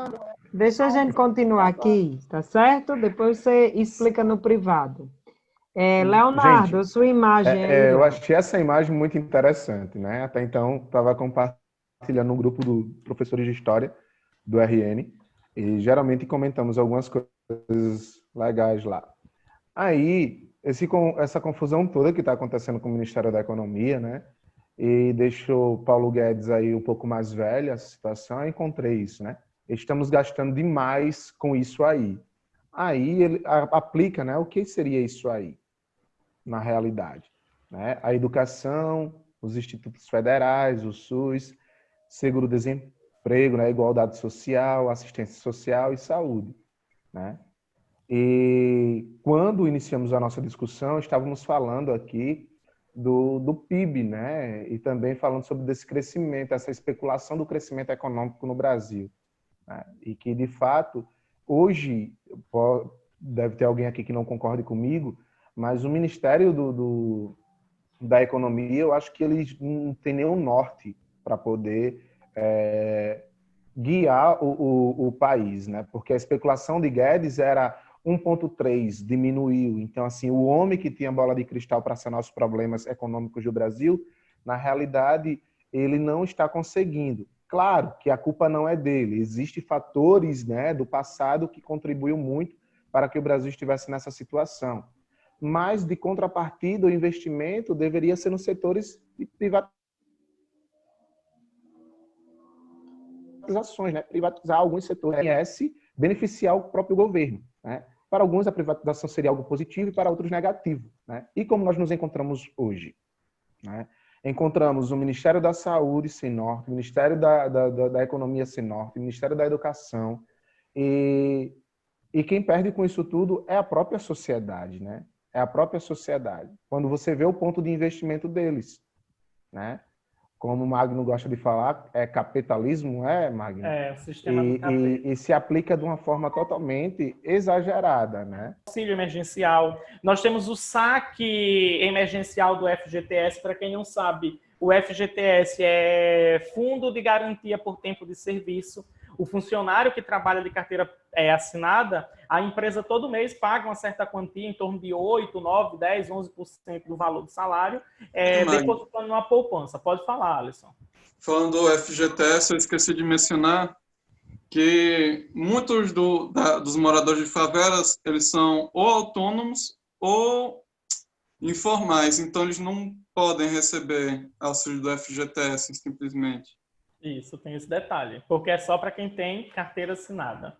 Speaker 1: deixa a gente continuar aqui, tá certo? Depois você explica no privado. Leonardo, gente, sua imagem aí.
Speaker 3: Eu achei essa imagem muito interessante, né? Até então, estava compartilhando no grupo dos professores de História do RN. E geralmente comentamos algumas coisas legais lá. Aí, essa confusão toda que está acontecendo com o Ministério da Economia, né? E deixou Paulo Guedes aí um pouco mais velho essa situação, eu encontrei isso, né? Estamos gastando demais com isso aí. Aí ele aplica, né? O que seria isso aí, na realidade? Né? A educação, os institutos federais, o SUS, seguro-desemprego, né? Igualdade social, assistência social e saúde, né? E quando iniciamos a nossa discussão, estávamos falando aqui do PIB, né? E também falando sobre esse crescimento, essa especulação do crescimento econômico no Brasil, né? E que, de fato, hoje, deve ter alguém aqui que não concorde comigo, mas o Ministério da Economia, eu acho que eles não têm nenhum norte para poder guiar o país, né? Porque a especulação de Guedes era 1,3, diminuiu. Então, assim, o homem que tinha bola de cristal para sanar os problemas econômicos do Brasil, na realidade, ele não está conseguindo. Claro que a culpa não é dele. Existem fatores, né, do passado que contribuíram muito para que o Brasil estivesse nessa situação. Mas, de contrapartida, o investimento deveria ser nos setores de privatizações, né? Privatizar alguns setores, beneficiar o próprio governo, né? Para alguns, a privatização seria algo positivo e para outros, negativo, né? E como nós nos encontramos hoje, né? Encontramos o Ministério da Saúde sem norte, o Ministério da Economia sem norte, o Ministério da Educação, e quem perde com isso tudo é a própria sociedade, né? É a própria sociedade. Quando você vê o ponto de investimento deles, né? Como o Magno gosta de falar, é capitalismo, não é, Magno?
Speaker 2: É, o sistema do capitalismo.
Speaker 3: E se aplica de uma forma totalmente exagerada, né?
Speaker 2: Auxílio emergencial. Nós temos o saque emergencial do FGTS. Para quem não sabe, o FGTS é Fundo de Garantia por Tempo de Serviço. O funcionário que trabalha de carteira assinada, a empresa todo mês paga uma certa quantia, em torno de 8, 9, 10, 11% do valor do salário, depositando numa poupança. Pode falar, Alisson.
Speaker 7: Falando do FGTS, eu esqueci de mencionar que muitos dos moradores de favelas, eles são ou autônomos ou informais, então eles não podem receber auxílio do FGTS, simplesmente.
Speaker 2: Isso, tem esse detalhe, porque é só para quem tem carteira assinada.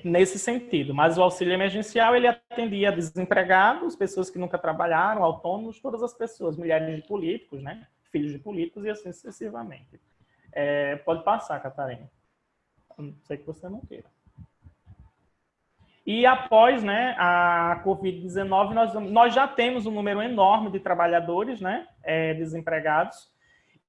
Speaker 2: Nesse sentido, mas o auxílio emergencial, ele atendia desempregados, pessoas que nunca trabalharam, autônomos, todas as pessoas, mulheres de políticos, né? Filhos de políticos e assim sucessivamente. Pode passar, Catarina. Não sei que você não queira. E após, né, a Covid-19, nós já temos um número enorme de trabalhadores, né, desempregados.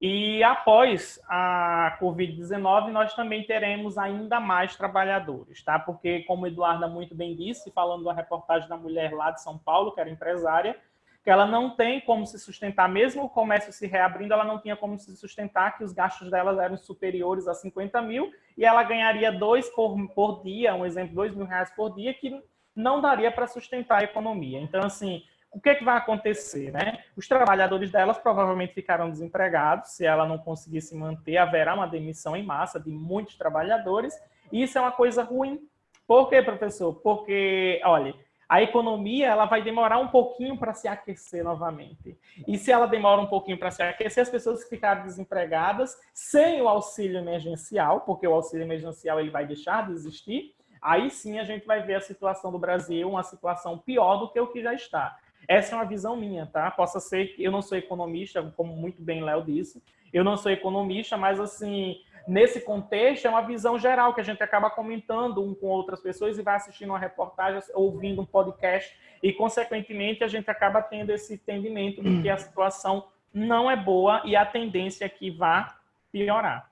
Speaker 2: E após a Covid-19, nós também teremos ainda mais trabalhadores, tá? Porque, como a Eduarda muito bem disse, falando da reportagem da mulher lá de São Paulo, que era empresária, que ela não tem como se sustentar, mesmo o comércio se reabrindo, ela não tinha como se sustentar, que os gastos dela eram superiores a 50 mil, e ela ganharia 2 por dia, um exemplo, R$2.000 por dia, que não daria para sustentar a economia. Então, assim, o que vai acontecer, né? Os trabalhadores delas provavelmente ficarão desempregados, se ela não conseguir se manter, haverá uma demissão em massa de muitos trabalhadores, e isso é uma coisa ruim. Por quê, professor? Porque, olha, a economia ela vai demorar um pouquinho para se aquecer novamente. E se ela demora um pouquinho para se aquecer, as pessoas que ficarem desempregadas, sem o auxílio emergencial, porque o auxílio emergencial ele vai deixar de existir, aí sim a gente vai ver a situação do Brasil, uma situação pior do que o que já está. Essa é uma visão minha, tá? Possa ser que eu não sou economista, como muito bem Léo disse, eu não sou economista, mas assim, nesse contexto é uma visão geral que a gente acaba comentando com outras pessoas e vai assistindo uma reportagem, ouvindo um podcast e, consequentemente, a gente acaba tendo esse entendimento de que a situação não é boa e a tendência é que vá piorar.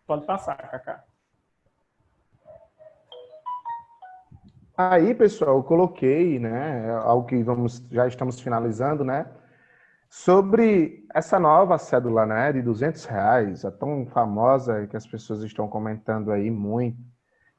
Speaker 2: Pode passar, Cacá.
Speaker 3: Aí, pessoal, eu coloquei, né, algo que já estamos finalizando, né, sobre essa nova cédula, né, de R$200, a tão famosa que as pessoas estão comentando aí muito.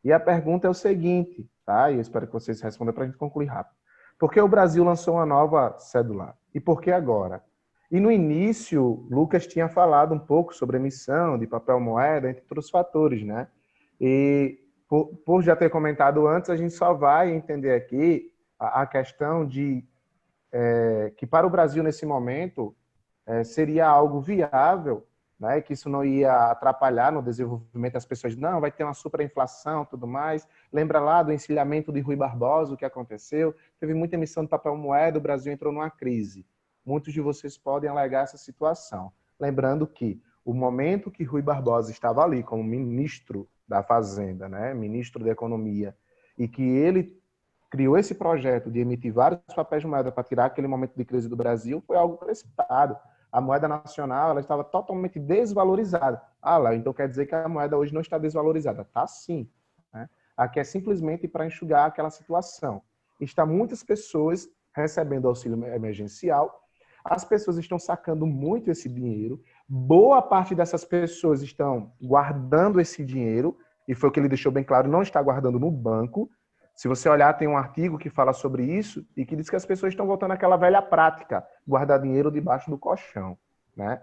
Speaker 3: E a pergunta é o seguinte, tá? E eu espero que vocês respondam para a gente concluir rápido. Por que o Brasil lançou uma nova cédula? E por que agora? E no início, Lucas tinha falado um pouco sobre emissão de papel moeda, entre outros fatores, né? E por já ter comentado antes, a gente só vai entender aqui a questão de que para o Brasil, nesse momento, seria algo viável, né, que isso não ia atrapalhar no desenvolvimento das pessoas. Não, vai ter uma superinflação, tudo mais. Lembra lá do encilhamento de Rui Barbosa, o que aconteceu? Teve muita emissão de papel moeda, o Brasil entrou numa crise. Muitos de vocês podem alegar essa situação. Lembrando que o momento que Rui Barbosa estava ali como ministro da Fazenda, né, ministro da Economia, e que ele criou esse projeto de emitir vários papéis de moeda para tirar aquele momento de crise do Brasil, foi algo precipitado. A moeda nacional ela estava totalmente desvalorizada. Ah, lá, então quer dizer que a moeda hoje não está desvalorizada. Está sim. Né? Aqui é simplesmente para enxugar aquela situação. Está muitas pessoas recebendo auxílio emergencial, as pessoas estão sacando muito esse dinheiro, boa parte dessas pessoas estão guardando esse dinheiro, e foi o que ele deixou bem claro, não está guardando no banco. Se você olhar, tem um artigo que fala sobre isso e que diz que as pessoas estão voltando àquela velha prática, guardar dinheiro debaixo do colchão, né?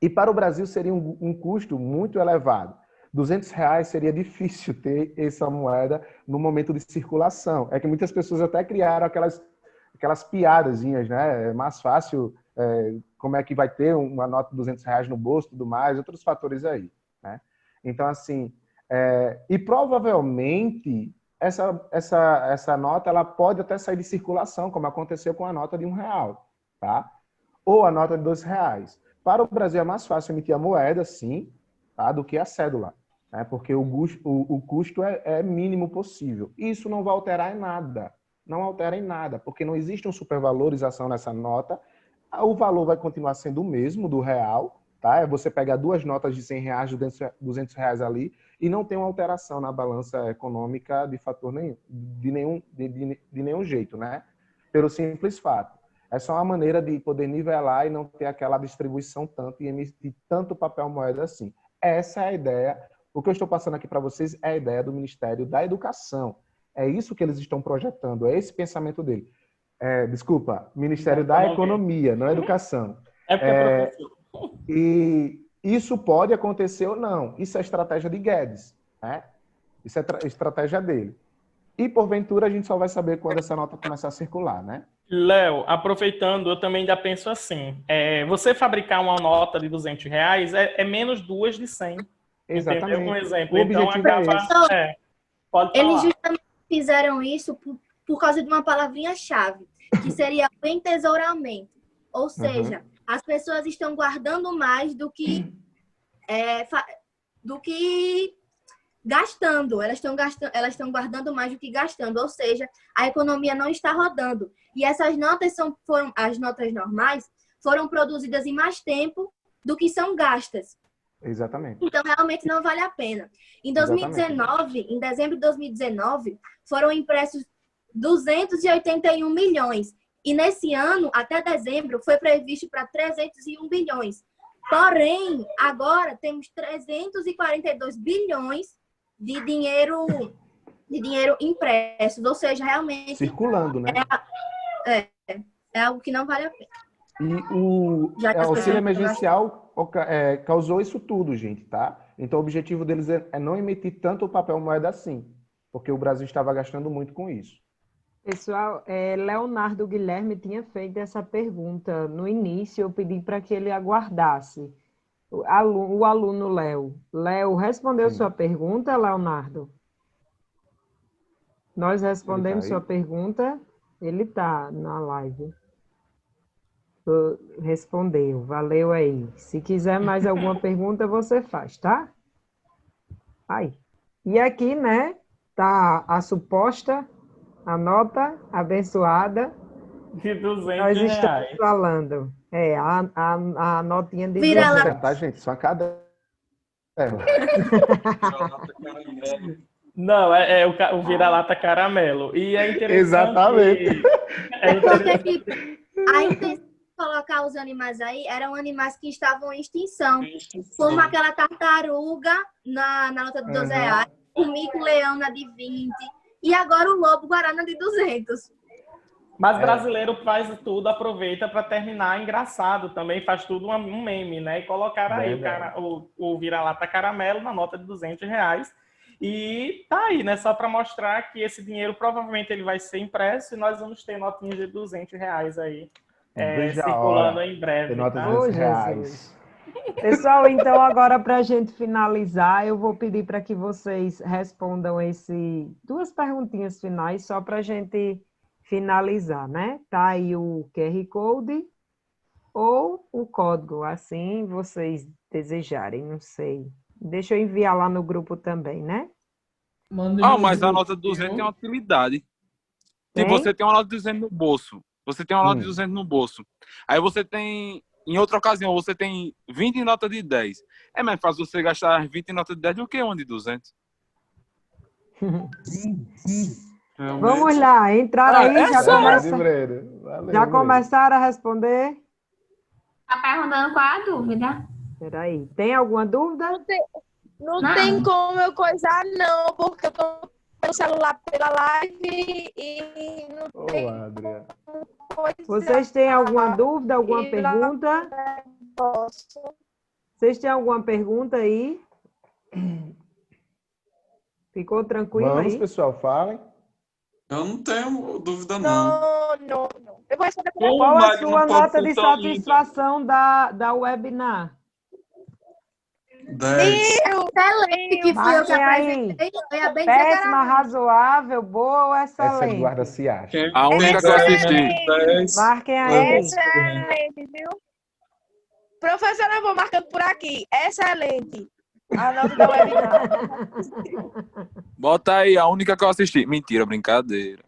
Speaker 3: E para o Brasil seria um custo muito elevado. R$200 seria difícil ter essa moeda no momento de circulação. É que muitas pessoas até criaram aquelas piadazinhas, né? É mais fácil, como é que vai ter uma nota de R$200 no bolso, tudo mais, outros fatores aí, né? Então, assim, e provavelmente essa nota ela pode até sair de circulação, como aconteceu com a nota de R$1, tá? Ou a nota de R$2. Para o Brasil é mais fácil emitir a moeda, sim, tá? Do que a cédula, né? Porque o custo é mínimo possível. Isso não vai alterar em nada. Não altera em nada, porque não existe uma supervalorização nessa nota. O valor vai continuar sendo o mesmo do real, tá? É você pegar duas notas de R$100, R$200 ali, e não tem uma alteração na balança econômica de fator nenhum, de nenhum jeito, né? Pelo simples fato. É só uma maneira de poder nivelar e não ter aquela distribuição tanto e emitir tanto papel moeda assim. Essa é a ideia. O que eu estou passando aqui para vocês é a ideia do Ministério da Educação. É isso que eles estão projetando, é esse pensamento dele. Desculpa, Ministério da Economia, não Educação. E isso pode acontecer ou não. Isso é estratégia de Guedes, né? Isso é estratégia dele. E, porventura, a gente só vai saber quando essa nota começar a circular, né?
Speaker 2: Léo, aproveitando, eu também ainda penso assim. Você fabricar uma nota de R$200 é menos duas de 100.
Speaker 3: Exatamente.
Speaker 2: Entendeu? Um exemplo.
Speaker 3: O
Speaker 2: Então,
Speaker 3: objetivo é esse.
Speaker 2: Pode falar.
Speaker 8: Eles justamente fizeram isso por causa de uma palavrinha-chave, que seria o entesouramento. Ou seja, as pessoas estão guardando mais do que gastando. Elas estão guardando mais do que gastando. Ou seja, a economia não está rodando. E essas notas as notas normais foram produzidas em mais tempo do que são gastas.
Speaker 3: Exatamente.
Speaker 8: Então, realmente não vale a pena. Em 2019, em dezembro de 2019, foram impressos 281 milhões. E nesse ano, até dezembro, foi previsto para 301 bilhões. Porém, agora temos 342 bilhões de dinheiro impresso. Ou seja, realmente...
Speaker 3: circulando, né?
Speaker 8: É algo que não vale a pena.
Speaker 3: E o auxílio emergencial causou isso tudo, gente, tá? Então, o objetivo deles é não emitir tanto papel moeda assim, porque o Brasil estava gastando muito com isso.
Speaker 1: Pessoal, Leonardo Guilherme tinha feito essa pergunta no início, eu pedi para que ele aguardasse. O aluno Léo. Léo, respondeu sua pergunta, Leonardo? Nós respondemos sua pergunta, ele está na live. Respondeu, valeu aí. Se quiser mais alguma pergunta, você faz, tá? Aí. E aqui, né, tá a suposta, a nota abençoada
Speaker 2: de R$200.
Speaker 1: Nós estamos falando. A notinha de
Speaker 8: Vira lá.
Speaker 3: Tá, gente? Só cada...
Speaker 2: Não, o vira-lata caramelo. E é interessante...
Speaker 3: Exatamente.
Speaker 8: Porque a intenção de colocar os animais aí eram animais que estavam em extinção. Como aquela tartaruga na nota de R$12, o mico-leão na de 20 e agora o lobo-guará na de 200.
Speaker 2: Mas brasileiro faz tudo, aproveita para terminar engraçado também, faz tudo um meme, né? E colocaram aí o vira-lata caramelo na nota de R$200. E tá aí, né? Só para mostrar que esse dinheiro provavelmente ele vai ser impresso e nós vamos ter notinhas de R$ 200 aí
Speaker 3: Veja a
Speaker 2: circulando
Speaker 3: hora.
Speaker 2: em breve.
Speaker 3: Tem nota de
Speaker 2: Tá?
Speaker 1: Ô,
Speaker 3: R$ 200.
Speaker 1: Pessoal, então agora para a gente finalizar, eu vou pedir para que vocês respondam duas perguntinhas finais, só para a gente finalizar, né? Tá aí o QR Code ou o código, assim vocês desejarem, não sei. Deixa eu enviar lá no grupo também, né?
Speaker 6: Manda
Speaker 10: Ah,
Speaker 6: no
Speaker 10: mas a
Speaker 6: grupo,
Speaker 10: nota de 200 tem
Speaker 6: viu?
Speaker 10: uma utilidade. Tipo,
Speaker 1: Tem?
Speaker 10: você tem uma nota de 200 no bolso. Você tem uma nota de 200 no bolso. Aí você tem, em outra ocasião, você tem 20 notas de 10. É mais fácil você gastar 20 notas de 10 do que uma de 200.
Speaker 7: Realmente.
Speaker 1: Vamos lá, entraram aí,
Speaker 10: É sério.
Speaker 3: Breno. Valeu,
Speaker 1: já
Speaker 3: Breno.
Speaker 1: começaram a responder?
Speaker 4: Tá perguntando qual é a dúvida?
Speaker 1: Peraí, tem alguma dúvida?
Speaker 9: Não
Speaker 4: Não.
Speaker 9: tem como eu coisar, não, porque eu tô pelo celular pela live e não
Speaker 3: Ô,
Speaker 9: tem
Speaker 3: Adria.
Speaker 9: coisa.
Speaker 1: Vocês têm alguma dúvida, alguma
Speaker 9: E lá-
Speaker 1: pergunta?
Speaker 9: Posso.
Speaker 1: Vocês têm alguma pergunta aí? Ficou tranquilo
Speaker 3: Vamos,
Speaker 1: aí?
Speaker 3: pessoal, falem.
Speaker 7: Eu não tenho dúvida, não.
Speaker 9: Não. Eu vou responder por
Speaker 7: Como
Speaker 1: Qual
Speaker 7: o
Speaker 1: a
Speaker 7: Magno
Speaker 1: sua
Speaker 7: pode
Speaker 1: nota
Speaker 7: ser
Speaker 1: de
Speaker 7: tão lindo?
Speaker 1: satisfação da webinar?
Speaker 7: 10.
Speaker 8: Excelente, que fui eu que
Speaker 1: Marquem aí.
Speaker 8: apresentei. Foi a bem dizer que
Speaker 1: Péssima,
Speaker 8: era
Speaker 1: razoável, boa ou
Speaker 3: Essa
Speaker 1: excelente?
Speaker 3: guarda se acha.
Speaker 7: Quem
Speaker 10: A única que eu
Speaker 7: quiser
Speaker 10: assisti.
Speaker 7: 10,
Speaker 1: Marquem aí.
Speaker 9: Excelente, viu? Professora, eu vou marcando por aqui. Excelente. A nota da webinar.
Speaker 10: Bota aí, a única que eu assisti. Mentira, brincadeira.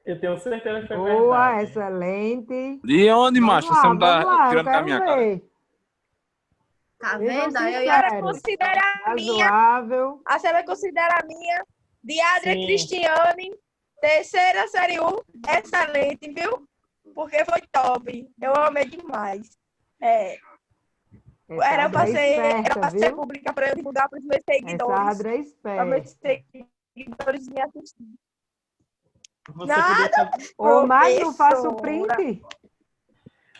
Speaker 2: Eu tenho certeza que foi
Speaker 1: Boa,
Speaker 2: verdade.
Speaker 1: excelente.
Speaker 10: De onde, macho? Você não tá
Speaker 1: Vamos lá, eu
Speaker 10: tirando com a
Speaker 1: quero
Speaker 10: minha cara.
Speaker 1: ver.
Speaker 8: Tá
Speaker 1: Sejam
Speaker 8: vendo? Aí eu
Speaker 9: A senhora
Speaker 1: sinceros.
Speaker 9: considera a minha.
Speaker 1: Razoável.
Speaker 9: A senhora considera a minha. De Adria
Speaker 2: Sim.
Speaker 9: Cristiane. Terceira série 1. Excelente, viu? Porque foi top. Eu amei demais.
Speaker 1: Essa
Speaker 9: Era pra
Speaker 1: Adria é
Speaker 9: ser
Speaker 1: esperta, viu?
Speaker 9: pública para eu divulgar para os meus
Speaker 1: Essa
Speaker 9: seguidores.
Speaker 1: Adria é
Speaker 9: Para meus
Speaker 1: esperta.
Speaker 9: seguidores me assistirem.
Speaker 2: Você
Speaker 9: Nada.
Speaker 2: podia fazer-
Speaker 1: Ô, Magno, faça o
Speaker 9: Professora.
Speaker 1: print.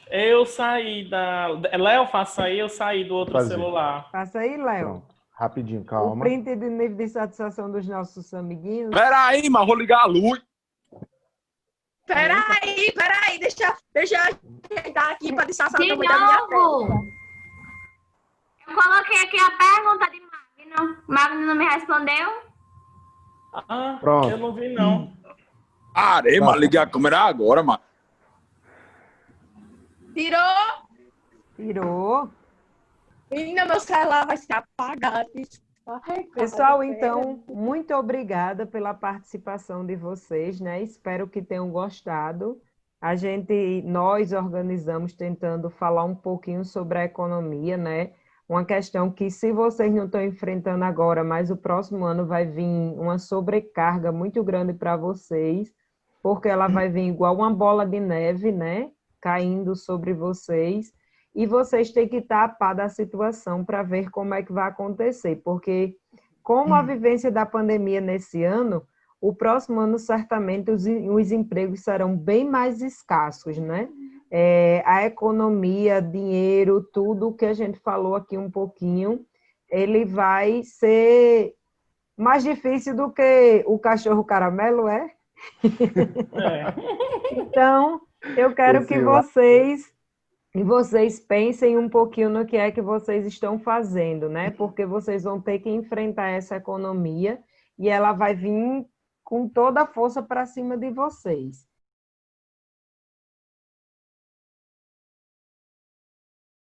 Speaker 2: Eu saí da... Léo, faça aí, eu saí do outro
Speaker 3: Fazer.
Speaker 2: celular.
Speaker 1: Faça aí, Léo.
Speaker 3: Pronto. Rapidinho,
Speaker 1: O
Speaker 3: calma.
Speaker 1: print de nível de satisfação dos nossos amiguinhos.
Speaker 10: Pera aí, mas vou ligar a luz.
Speaker 9: Peraí. Deixa eu ajeitar aqui para disfarçar o
Speaker 4: De
Speaker 9: tamanho da minha
Speaker 4: novo.
Speaker 9: tela.
Speaker 4: Eu coloquei aqui a pergunta de Magno. Magno não me respondeu?
Speaker 2: Ah,
Speaker 3: Pronto.
Speaker 2: eu não vi, não.
Speaker 10: Arei, mas liguei a câmera agora, mano.
Speaker 9: Tirou?
Speaker 1: Tirou.
Speaker 9: Menina, meu celular vai se apagar.
Speaker 1: Pessoal, então, muito obrigada pela participação de vocês, né? Espero que tenham gostado. Nós organizamos tentando falar um pouquinho sobre a economia, né? Uma questão que, se vocês não estão enfrentando agora, mas o próximo ano vai vir uma sobrecarga muito grande para vocês, porque ela vai vir igual uma bola de neve, né? Caindo sobre vocês. E vocês têm que estar a par da situação para ver como é que vai acontecer, porque como a vivência da pandemia nesse ano, o próximo ano certamente os empregos serão bem mais escassos, né? A economia, dinheiro, tudo que a gente falou aqui um pouquinho, ele vai ser mais difícil do que o cachorro caramelo, é? Então, eu quero que vocês pensem um pouquinho no que é que vocês estão fazendo, né? Porque vocês vão ter que enfrentar essa economia e ela vai vir com toda a força para cima de vocês.